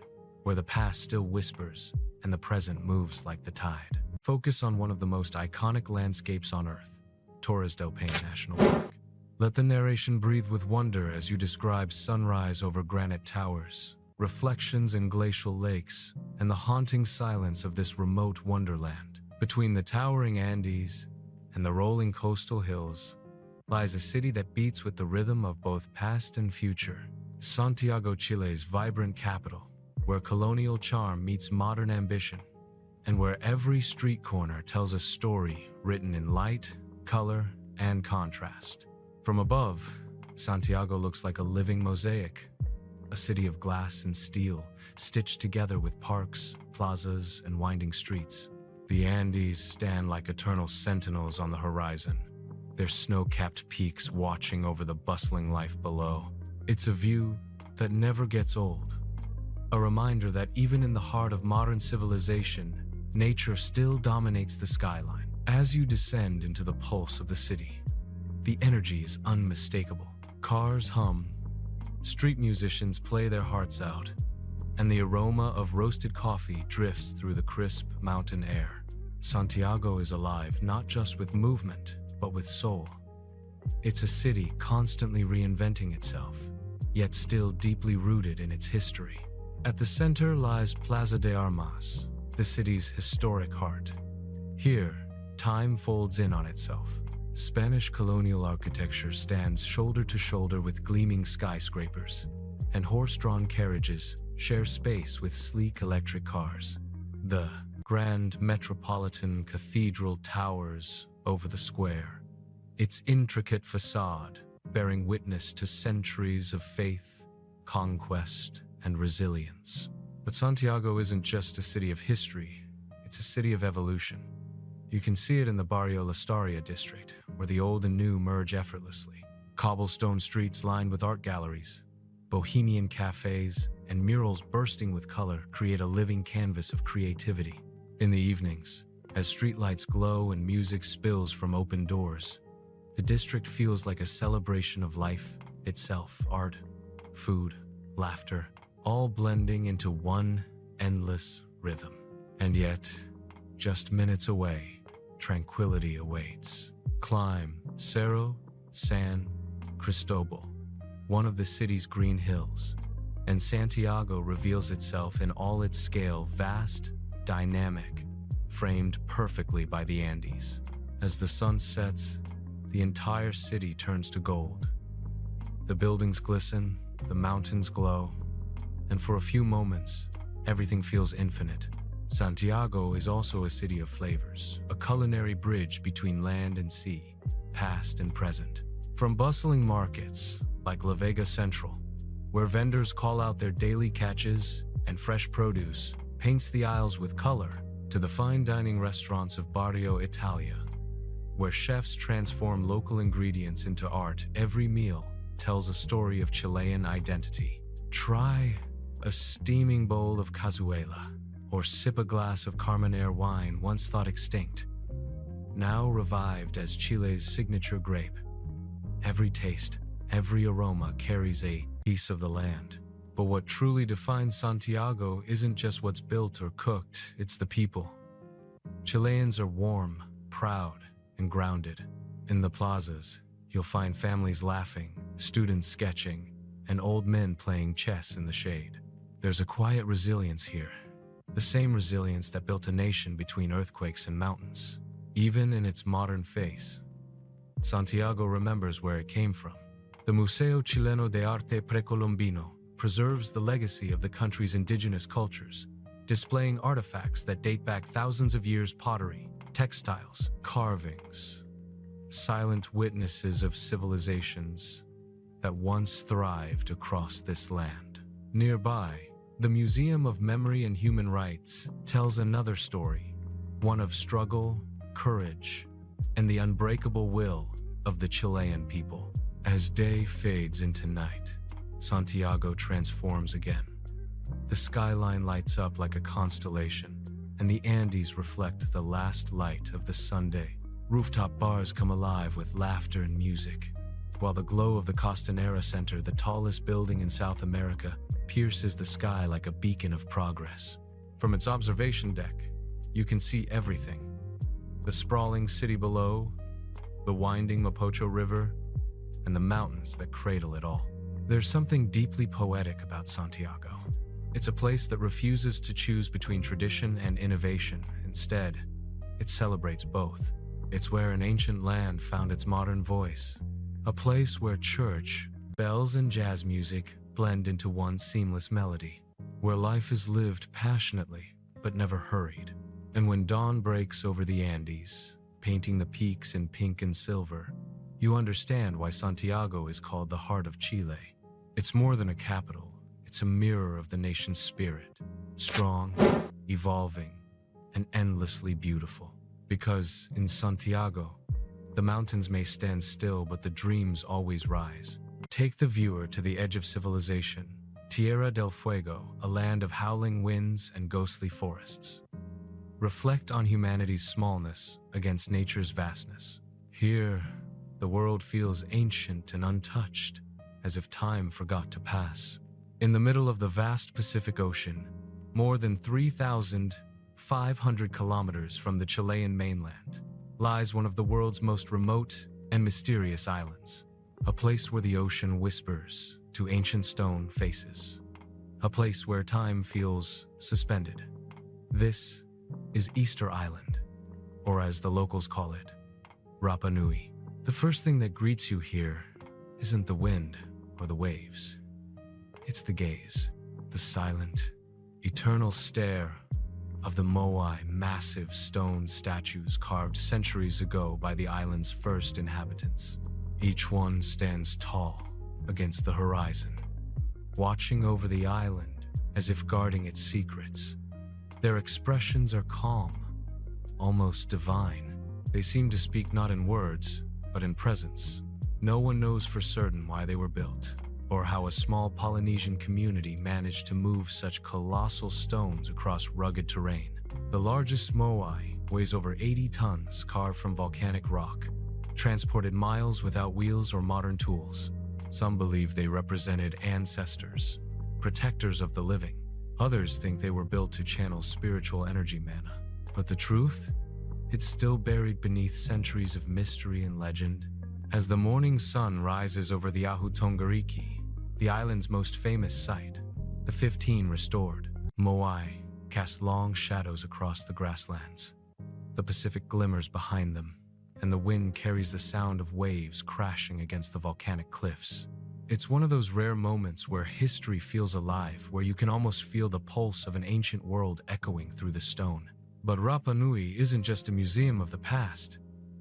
where the past still whispers and the present moves like the tide. Focus on one of the most iconic landscapes on Earth, Torres del Paine National Park. Let the narration breathe with wonder as you describe sunrise over granite towers, reflections in glacial lakes, and the haunting silence of this remote wonderland. Between the towering Andes and the rolling coastal hills lies a city that beats with the rhythm of both past and future. Santiago, Chile's vibrant capital, where colonial charm meets modern ambition, and where every street corner tells a story written in light, color, and contrast. From above, Santiago looks like a living mosaic, a city of glass and steel, stitched together with parks, plazas, and winding streets. The Andes stand like eternal sentinels on the horizon, their snow-capped peaks watching over the bustling life below. It's a view that never gets old, a reminder that even in the heart of modern civilization, nature still dominates the skyline. As you descend into the pulse of the city, the energy is unmistakable. Cars hum, street musicians play their hearts out, and the aroma of roasted coffee drifts through the crisp mountain air. Santiago is alive not just with movement, but with soul. It's a city constantly reinventing itself, yet still deeply rooted in its history. At the center lies Plaza de Armas, the city's historic heart. Here, time folds in on itself. Spanish colonial architecture stands shoulder to shoulder with gleaming skyscrapers, and horse-drawn carriages share space with sleek electric cars. The grand metropolitan cathedral towers over the square, its intricate facade bearing witness to centuries of faith, conquest, and resilience. But Santiago isn't just a city of history, it's a city of evolution. You can see it in the Barrio La Staria district, where the old and new merge effortlessly. Cobblestone streets lined with art galleries, bohemian cafes, and murals bursting with color create a living canvas of creativity. In the evenings, as streetlights glow and music spills from open doors, the district feels like a celebration of life itself. Art, food, laughter, all blending into one endless rhythm. And yet, just minutes away, tranquility awaits. Climb Cerro San Cristobal, one of the city's green hills, and Santiago reveals itself in all its scale, vast, dynamic, framed perfectly by the Andes. As the sun sets, the entire city turns to gold. The buildings glisten, the mountains glow, and for a few moments, everything feels infinite. Santiago is also a city of flavors, a culinary bridge between land and sea, past and present. From bustling markets like La Vega Central, where vendors call out their daily catches and fresh produce paints the aisles with color, to the fine dining restaurants of Barrio Italia, where chefs transform local ingredients into art. Every meal tells a story of Chilean identity. Try a steaming bowl of cazuela, or sip a glass of Carmenere wine once thought extinct, now revived as Chile's signature grape. Every taste, every aroma carries a piece of the land. But what truly defines Santiago isn't just what's built or cooked, it's the people. Chileans are warm, proud, and grounded. In the plazas, you'll find families laughing, students sketching, and old men playing chess in the shade. There's a quiet resilience here, the same resilience that built a nation between earthquakes and mountains. Even in its modern face, Santiago remembers where it came from. The Museo Chileno de Arte Precolombino preserves the legacy of the country's indigenous cultures, displaying artifacts that date back thousands of years: pottery, textiles, carvings, silent witnesses of civilizations that once thrived across this land. Nearby, the Museum of Memory and Human Rights tells another story, one of struggle, courage, and the unbreakable will of the Chilean people. As day fades into night, Santiago transforms again. The skyline lights up like a constellation, and the Andes reflect the last light of the Sunday. Rooftop bars come alive with laughter and music, while the glow of the Costanera Center, the tallest building in South America, pierces the sky like a beacon of progress. From its observation deck, you can see everything: the sprawling city below, the winding Mapocho River, and the mountains that cradle it all. There's something deeply poetic about Santiago. It's a place that refuses to choose between tradition and innovation. Instead, it celebrates both. It's where an ancient land found its modern voice, a place where church, bells, and jazz music blend into one seamless melody. where life is lived passionately but never hurried. And when dawn breaks over the Andes, painting the peaks in pink and silver, you understand why Santiago is called the heart of Chile. It's more than a capital, it's a mirror of the nation's spirit, strong, evolving, and endlessly beautiful. Because in Santiago, the mountains may stand still, but the dreams always rise. Take the viewer to the edge of civilization, Tierra del Fuego, a land of howling winds and ghostly forests. Reflect on humanity's smallness against nature's vastness. Here, the world feels ancient and untouched, as if time forgot to pass. In the middle of the vast Pacific Ocean, more than 3,500 kilometers from the Chilean mainland, lies one of the world's most remote and mysterious islands. A place where the ocean whispers to ancient stone faces. A place where time feels suspended. This is Easter Island, or as the locals call it, Rapa Nui. The first thing that greets you here isn't the wind or the waves. It's the gaze, the silent, eternal stare of the Moai, massive stone statues carved centuries ago by the island's first inhabitants. Each one stands tall against the horizon, watching over the island as if guarding its secrets. Their expressions are calm, almost divine. They seem to speak not in words, but in presence. No one knows for certain why they were built, or how a small Polynesian community managed to move such colossal stones across rugged terrain. The largest moai weighs over 80 tons, carved from volcanic rock, transported miles without wheels or modern tools. Some believe they represented ancestors, protectors of the living. Others think they were built to channel spiritual energy mana. But the truth? It's still buried beneath centuries of mystery and legend. As the morning sun rises over the Ahu Tongariki, the island's most famous site, the 15 restored moai cast long shadows across the grasslands. The Pacific glimmers behind them, and the wind carries the sound of waves crashing against the volcanic cliffs. It's one of those rare moments where history feels alive, where you can almost feel the pulse of an ancient world echoing through the stone. But Rapa Nui isn't just a museum of the past.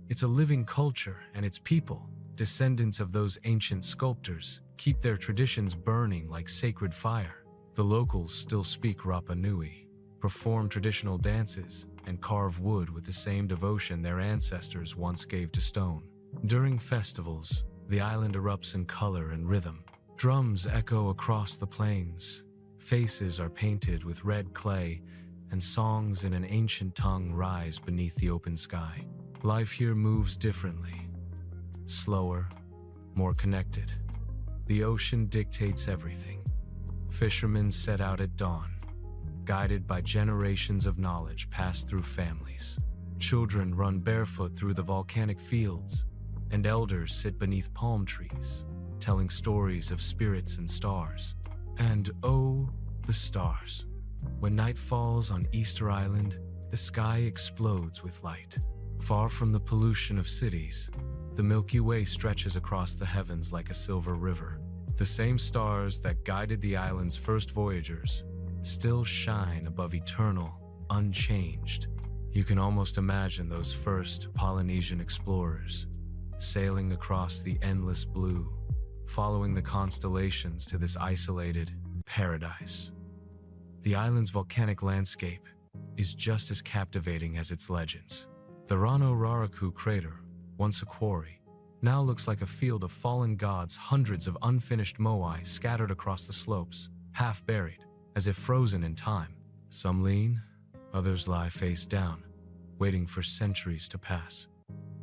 It's a living culture, and its people, descendants of those ancient sculptors, keep their traditions burning like sacred fire. The locals still speak Rapa Nui, perform traditional dances, and carve wood with the same devotion their ancestors once gave to stone. During festivals, the island erupts in color and rhythm. Drums echo across the plains, faces are painted with red clay, and songs in an ancient tongue rise beneath the open sky. Life here moves differently, slower, more connected. The ocean dictates everything. Fishermen set out at dawn, guided by generations of knowledge passed through families. Children run barefoot through the volcanic fields, and elders sit beneath palm trees, telling stories of spirits and stars. And oh, the stars. When night falls on Easter Island, the sky explodes with light. Far from the pollution of cities, the Milky Way stretches across the heavens like a silver river. The same stars that guided the island's first voyagers still shine above eternal, unchanged. You can almost imagine those first Polynesian explorers sailing across the endless blue, following the constellations to this isolated paradise. The island's volcanic landscape is just as captivating as its legends. The Rano Raraku crater, once a quarry, now looks like a field of fallen gods, hundreds of unfinished moai scattered across the slopes, half buried, as if frozen in time. Some lean, others lie face down, waiting for centuries to pass.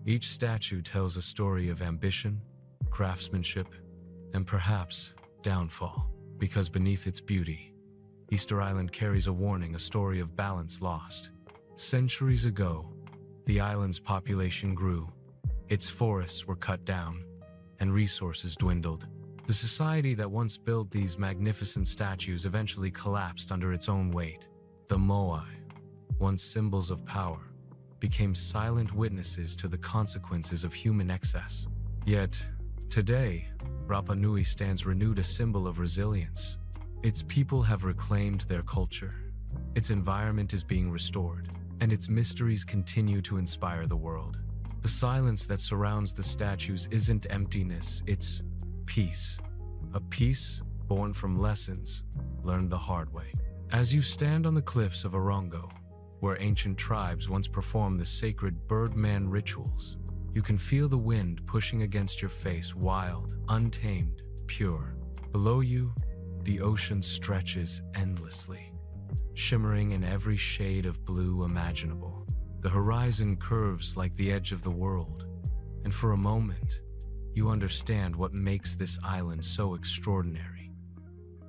Each statue tells a story of ambition, craftsmanship, and perhaps downfall, because beneath its beauty, Easter Island carries a warning, a story of balance lost. Centuries ago, the island's population grew, its forests were cut down, and resources dwindled. The society that once built these magnificent statues eventually collapsed under its own weight. The moai, once symbols of power, became silent witnesses to the consequences of human excess. Yet, today, Rapa Nui stands renewed, a symbol of resilience, Its people have reclaimed their culture, its environment is being restored, and its mysteries continue to inspire the world. The silence that surrounds the statues isn't emptiness, it's peace. A peace born from lessons learned the hard way. As you stand on the cliffs of Arongo, where ancient tribes once performed the sacred Birdman rituals, you can feel the wind pushing against your face, wild, untamed, pure. Below you, the ocean stretches endlessly, shimmering in every shade of blue imaginable. The horizon curves like the edge of the world, and for a moment, you understand what makes this island so extraordinary.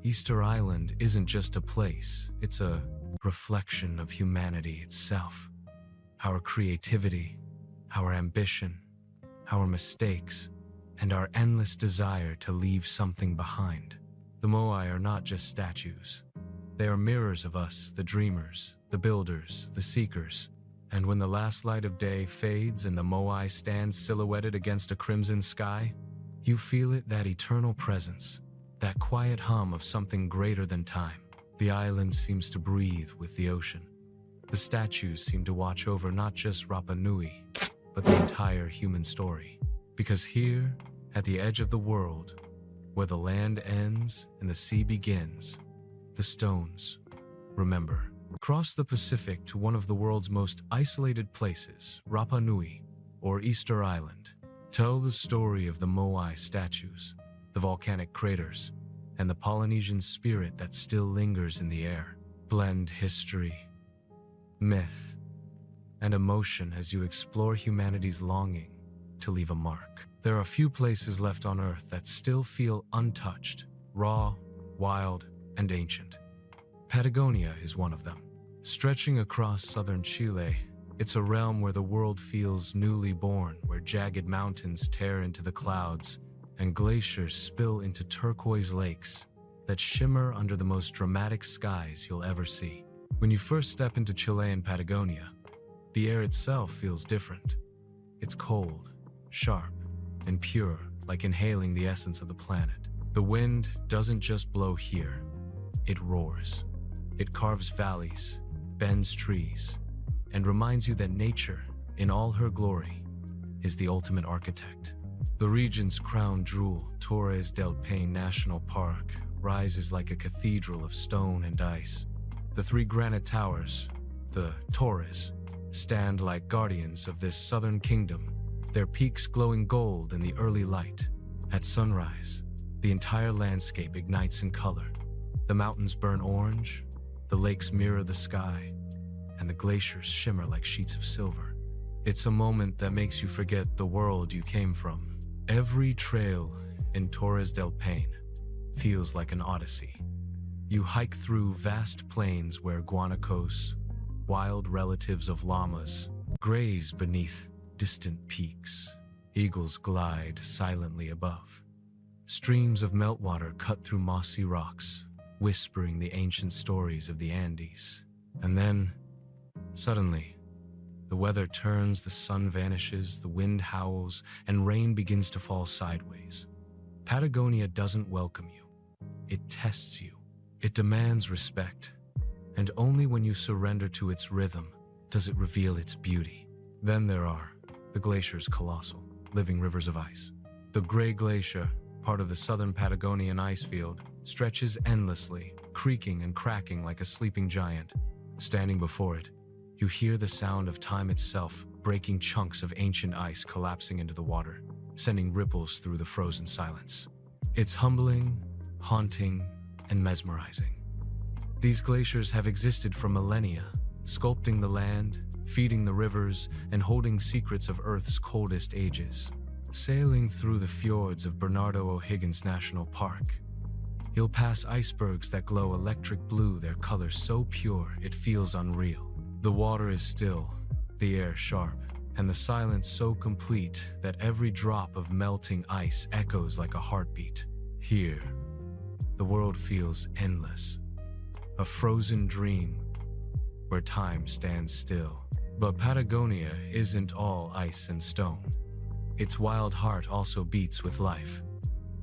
Easter Island isn't just a place, it's a reflection of humanity itself. Our creativity, our ambition, our mistakes, and our endless desire to leave something behind. The Moai are not just statues. They are mirrors of us, the dreamers, the builders, the seekers. And when the last light of day fades and the Moai stands silhouetted against a crimson sky, you feel it, that eternal presence, that quiet hum of something greater than time. The island seems to breathe with the ocean. The statues seem to watch over not just Rapa Nui, but the entire human story. Because here, at the edge of the world, where the land ends and the sea begins, the stones remember. Cross the Pacific to one of the world's most isolated places, Rapa Nui, or Easter Island. Tell the story of the Moai statues, the volcanic craters, and the Polynesian spirit that still lingers in the air. Blend history, myth, and emotion as you explore humanity's longing to leave a mark. There are few places left on Earth that still feel untouched, raw, wild, and ancient. Patagonia is one of them. Stretching across southern Chile, it's a realm where the world feels newly born, where jagged mountains tear into the clouds and glaciers spill into turquoise lakes that shimmer under the most dramatic skies you'll ever see. When you first step into Chilean Patagonia, the air itself feels different. It's cold, sharp, and pure, like inhaling the essence of the planet. The wind doesn't just blow here, it roars. It carves valleys, bends trees, and reminds you that nature, in all her glory, is the ultimate architect. The region's crown jewel, Torres del Paine National Park, rises like a cathedral of stone and ice. The three granite towers, the Torres, stand like guardians of this southern kingdom, their peaks glowing gold in the early light. At sunrise, the entire landscape ignites in color. The mountains burn orange, the lakes mirror the sky, and the glaciers shimmer like sheets of silver. It's a moment that makes you forget the world you came from. Every trail in Torres del Paine feels like an odyssey. You hike through vast plains where guanacos, wild relatives of llamas, graze beneath distant peaks. Eagles glide silently above. Streams of meltwater cut through mossy rocks, whispering the ancient stories of the Andes. And then, suddenly, the weather turns, the sun vanishes, the wind howls, and rain begins to fall sideways. Patagonia doesn't welcome you. It tests you. It demands respect. And only when you surrender to its rhythm does it reveal its beauty. Then there are the glaciers, colossal, living rivers of ice. The Gray Glacier, part of the southern Patagonian ice field, stretches endlessly, creaking and cracking like a sleeping giant. Standing before it, you hear the sound of time itself, breaking chunks of ancient ice collapsing into the water, sending ripples through the frozen silence. It's humbling, haunting, and mesmerizing. These glaciers have existed for millennia, sculpting the land, feeding the rivers, and holding secrets of Earth's coldest ages. Sailing through the fjords of Bernardo O'Higgins National Park, you'll pass icebergs that glow electric blue, their color so pure it feels unreal. The water is still, the air sharp, and the silence so complete that every drop of melting ice echoes like a heartbeat. Here, the world feels endless, a frozen dream where time stands still. But Patagonia isn't all ice and stone. Its wild heart also beats with life.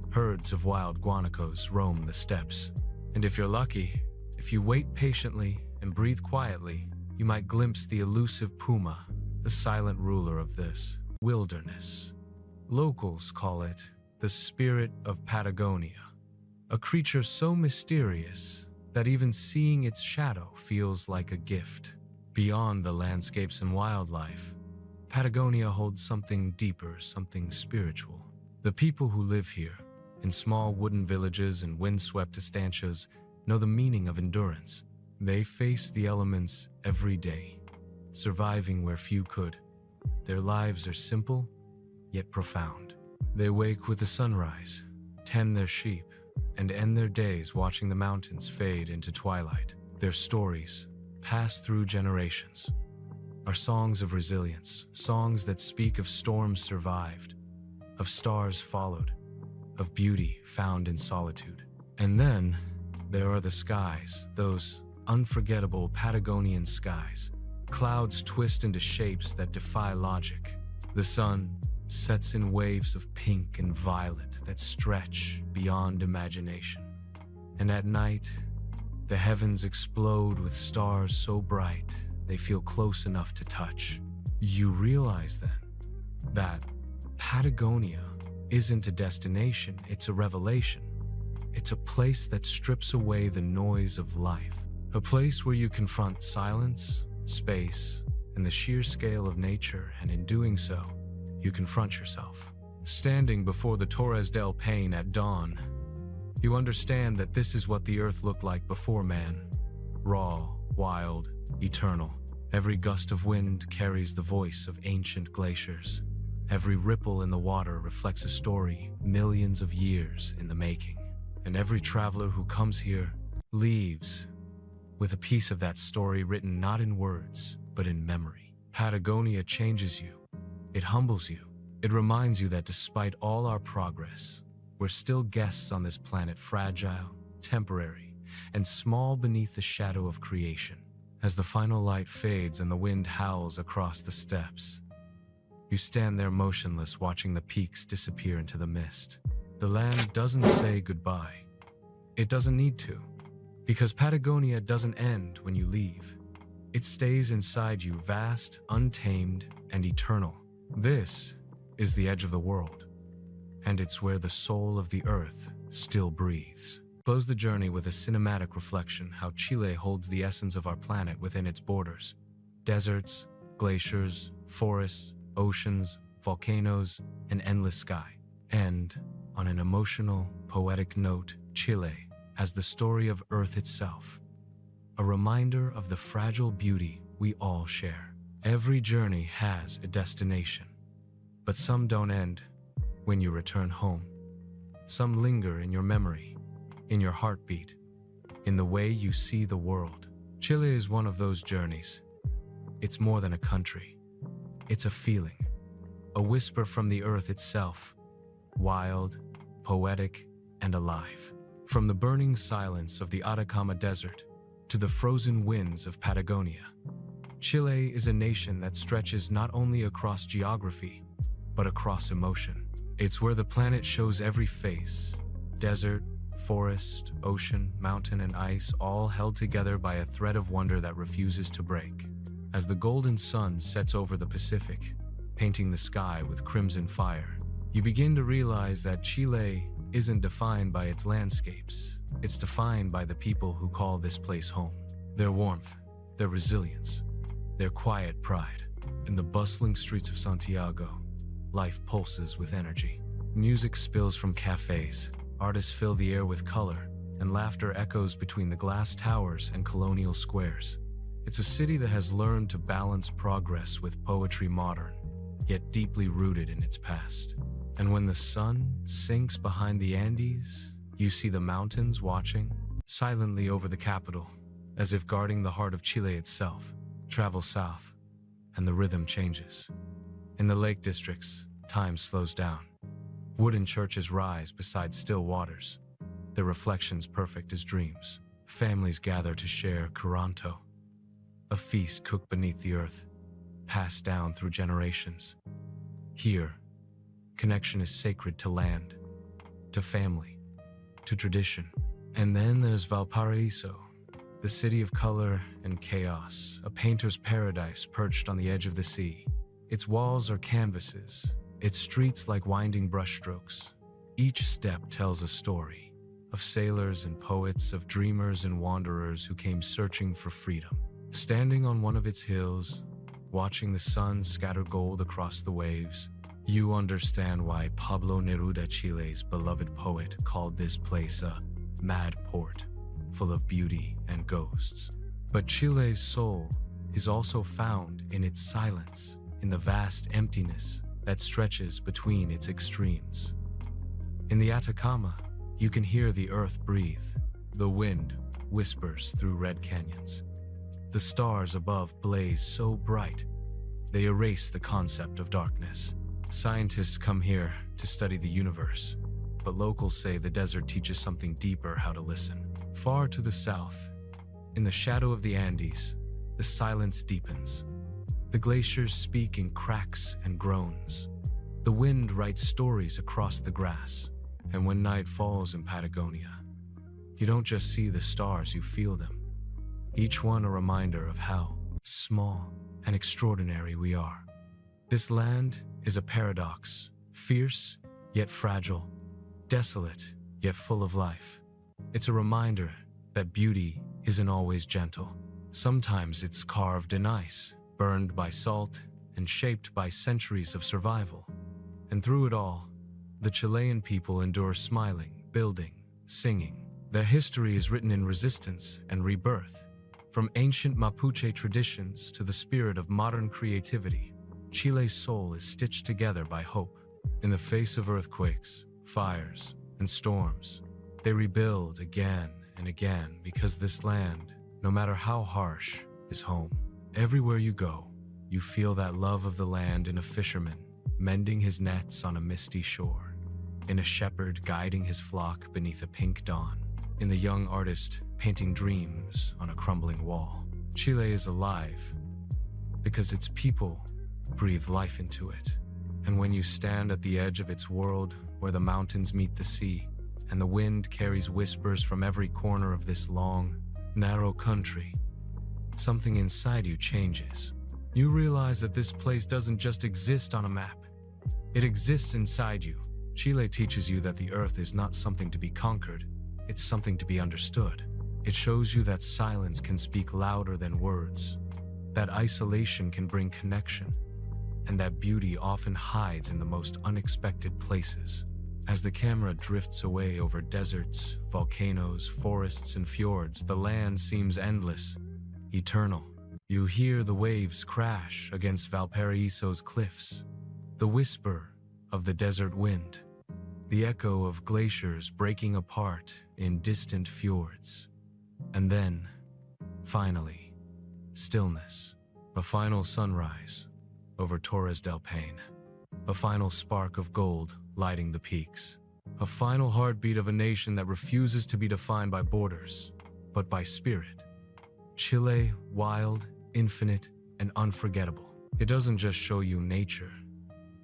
Herds of wild guanacos roam the steppes, And if you're lucky, if you wait patiently and breathe quietly, you might glimpse the elusive puma, the silent ruler of this wilderness. Locals call it the spirit of Patagonia, a creature so mysterious that even seeing its shadow feels like a gift. Beyond the landscapes and wildlife, Patagonia holds something deeper, something spiritual. The people who live here, in small wooden villages and windswept estancias, know the meaning of endurance. They face the elements every day, surviving where few could. Their lives are simple, yet profound. They wake with the sunrise, tend their sheep, and end their days watching the mountains fade into twilight. Their stories, passed through generations, are songs of resilience, songs that speak of storms survived, of stars followed, of beauty found in solitude. And then there are the skies, those unforgettable Patagonian skies. Clouds twist into shapes that defy logic. The sun sets in waves of pink and violet that stretch beyond imagination. And at night, the heavens explode with stars so bright they feel close enough to touch. You realize then that Patagonia isn't a destination, it's a revelation. It's a place that strips away the noise of life. A place where you confront silence, space, and the sheer scale of nature, and in doing so, you confront yourself. Standing before the Torres del Paine at dawn, you understand that this is what the earth looked like before man. Raw, wild, eternal. Every gust of wind carries the voice of ancient glaciers. Every ripple in the water reflects a story millions of years in the making. And every traveler who comes here leaves with a piece of that story written not in words, but in memory. Patagonia changes you. It humbles you. It reminds you that despite all our progress, we're still guests on this planet, fragile, temporary, and small beneath the shadow of creation. As the final light fades and the wind howls across the steppes, you stand there motionless, watching the peaks disappear into the mist. The land doesn't say goodbye. It doesn't need to, because Patagonia doesn't end when you leave. It stays inside you, vast, untamed, and eternal. This is the edge of the world, and it's where the soul of the earth still breathes. Close the journey with a cinematic reflection how Chile holds the essence of our planet within its borders. Deserts, glaciers, forests, oceans, volcanoes, an endless sky. And, on an emotional, poetic note, Chile has the story of Earth itself, a reminder of the fragile beauty we all share. Every journey has a destination, but some don't end when you return home. Some linger in your memory, in your heartbeat, in the way you see the world. Chile is one of those journeys. It's more than a country. It's a feeling, a whisper from the earth itself, wild, poetic, and alive. From the burning silence of the Atacama Desert to the frozen winds of Patagonia, Chile is a nation that stretches not only across geography, but across emotion. It's where the planet shows every face: desert, forest, ocean, mountain, and ice, all held together by a thread of wonder that refuses to break. As the golden sun sets over the Pacific, painting the sky with crimson fire, you begin to realize that Chile isn't defined by its landscapes. It's defined by the people who call this place home. Their warmth, their resilience, their quiet pride. In the bustling streets of Santiago, life pulses with energy. Music spills from cafes, artists fill the air with color, and laughter echoes between the glass towers and colonial squares. It's a city that has learned to balance progress with poetry, modern, yet deeply rooted in its past. And when the sun sinks behind the Andes, you see the mountains watching silently over the capital, as if guarding the heart of Chile itself. Travel south, and the rhythm changes. In the lake districts, time slows down. Wooden churches rise beside still waters, their reflections perfect as dreams. Families gather to share curanto, a feast cooked beneath the earth, passed down through generations. Here, connection is sacred to land, to family, to tradition, And then there's Valparaíso, the city of color and chaos, a painter's paradise perched on the edge of the sea. Its walls are canvases, its streets like winding brushstrokes. Each step tells a story of sailors and poets, of dreamers and wanderers who came searching for freedom. Standing on one of its hills, watching the sun scatter gold across the waves, you understand why Pablo Neruda, Chile's beloved poet, called this place a mad port, full of beauty and ghosts. But Chile's soul is also found in its silence, in the vast emptiness that stretches between its extremes. In the Atacama, you can hear the earth breathe. The wind whispers through red canyons. The stars above blaze so bright, they erase the concept of darkness. Scientists come here to study the universe, but locals say the desert teaches something deeper: how to listen. Far to the south, in the shadow of the Andes, the silence deepens. The glaciers speak in cracks and groans. The wind writes stories across the grass. And when night falls in Patagonia, you don't just see the stars, you feel them. Each one a reminder of how small and extraordinary we are. This land is a paradox, fierce yet fragile, desolate yet full of life. It's a reminder that beauty isn't always gentle. Sometimes it's carved in ice, burned by salt, and shaped by centuries of survival. And through it all, the Chilean people endure, smiling, building, singing. Their history is written in resistance and rebirth. From ancient Mapuche traditions to the spirit of modern creativity, Chile's soul is stitched together by hope. In the face of earthquakes, fires, and storms, they rebuild again and again, because this land, no matter how harsh, is home. Everywhere you go, you feel that love of the land, in a fisherman mending his nets on a misty shore, in a shepherd guiding his flock beneath a pink dawn, in the young artist painting dreams on a crumbling wall. Chile is alive because its people breathe life into it. And when you stand at the edge of its world, where the mountains meet the sea, and the wind carries whispers from every corner of this long, narrow country, something inside you changes. You realize that this place doesn't just exist on a map. It exists inside you. Chile teaches you that the earth is not something to be conquered, it's something to be understood. It shows you that silence can speak louder than words, that isolation can bring connection, and that beauty often hides in the most unexpected places. As the camera drifts away over deserts, volcanoes, forests, and fjords, the land seems endless, eternal. You hear the waves crash against Valparaíso's cliffs, the whisper of the desert wind, the echo of glaciers breaking apart in distant fjords. And then, finally, stillness, a final sunrise over Torres del Paine, a final spark of gold lighting the peaks, a final heartbeat of a nation that refuses to be defined by borders, but by spirit. Chile, wild, infinite, and unforgettable. It doesn't just show you nature,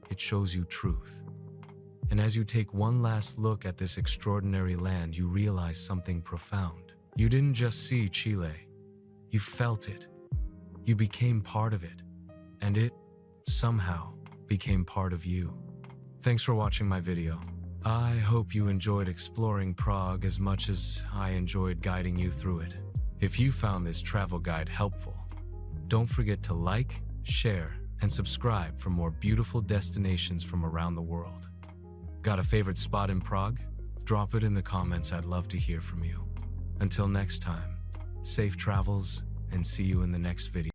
it shows you truth. And as you take one last look at this extraordinary land, you realize something profound. You didn't just see Chile, you felt it. You became part of it, and it, somehow, became part of you. Thanks for watching my video. I hope you enjoyed exploring Prague as much as I enjoyed guiding you through it. If you found this travel guide helpful, don't forget to like, share, and subscribe for more beautiful destinations from around the world. Got a favorite spot in Prague? Drop it in the comments, I'd love to hear from you. Until next time, safe travels, and see you in the next video.